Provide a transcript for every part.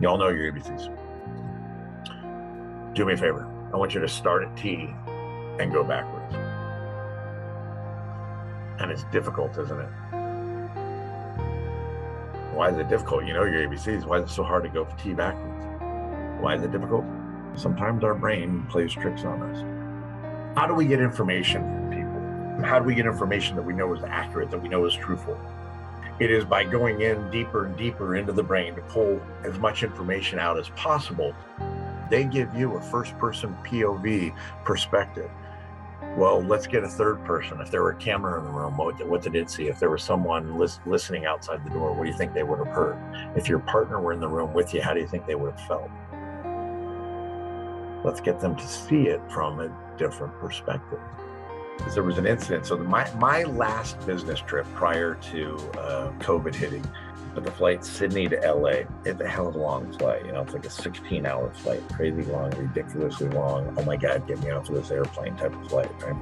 You all know your ABCs. Do me a favor. I want you to start at T and go backwards. And it's difficult, isn't it? Why is it difficult? You know your ABCs. Why is it so hard to go T backwards? Why is it difficult? Sometimes our brain plays tricks on us. How do we get information from people? How do we get information that we know is accurate, that we know is truthful? It is by going in deeper and deeper into the brain to pull as much information out as possible. They give you a first-person POV perspective. Well, let's get a third person. If there were a camera in the room, what did it see? If there was someone listening outside the door, what do you think they would have heard? If your partner were in the room with you, how do you think they would have felt? Let's get them to see it from a different perspective. There was an incident. So my last business trip prior to COVID hitting, but the flight Sydney to LA, it's a hell of a long flight. You know, it's like a 16-hour flight, crazy long, ridiculously long. Oh my God, get me off of this airplane type of flight, right?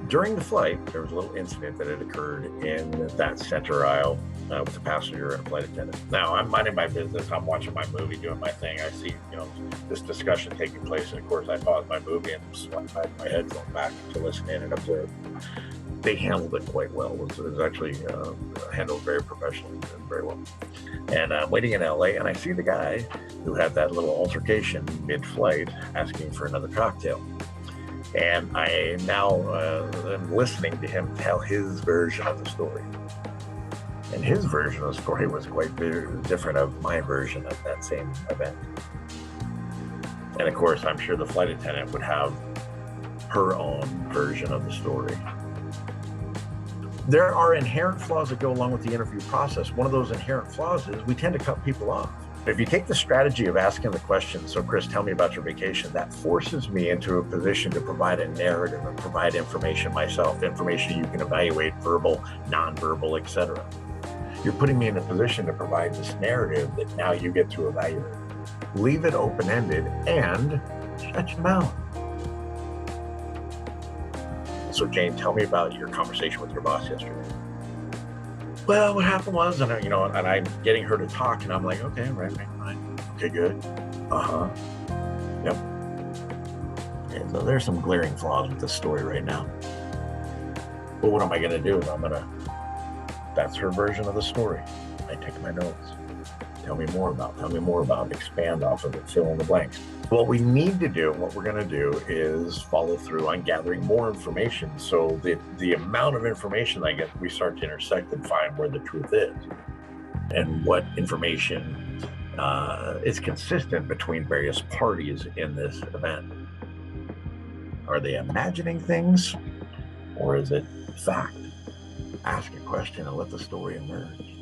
During the flight, there was a little incident that had occurred in that center aisle with a passenger and a flight attendant. Now, I'm minding my business. I'm watching my movie, doing my thing. I see, you know, this discussion taking place, and of course, I pause my movie and slide my headphone back to listen in and observe. They handled it quite well. It was actually handled very professionally and very well. And I'm waiting in LA, and I see the guy who had that little altercation mid-flight asking for another cocktail. And I now am listening to him tell his version of the story. And his version of the story was quite different of my version of that same event. And of course, I'm sure the flight attendant would have her own version of the story. There are inherent flaws that go along with the interview process. One of those inherent flaws is we tend to cut people off. If you take the strategy of asking the question, so Chris, tell me about your vacation, that forces me into a position to provide a narrative and provide information myself, information you can evaluate, verbal, nonverbal, etc. You're putting me in a position to provide this narrative that now you get to evaluate. Leave it open-ended and shut your mouth. So Jane, tell me about your conversation with your boss yesterday. Well, what happened was, and I'm getting her to talk, and I'm like, okay, right, okay, good, yep. And so there's some glaring flaws with this story right now. But what am I going to do? That's her version of the story. I take my notes. Tell me more about, expand off of it, fill in the blanks. What we need to do, what we're going to do is follow through on gathering more information. So the amount of information I get, we start to intersect and find where the truth is and what information is consistent between various parties in this event. Are they imagining things or is it fact? Ask a question and let the story emerge.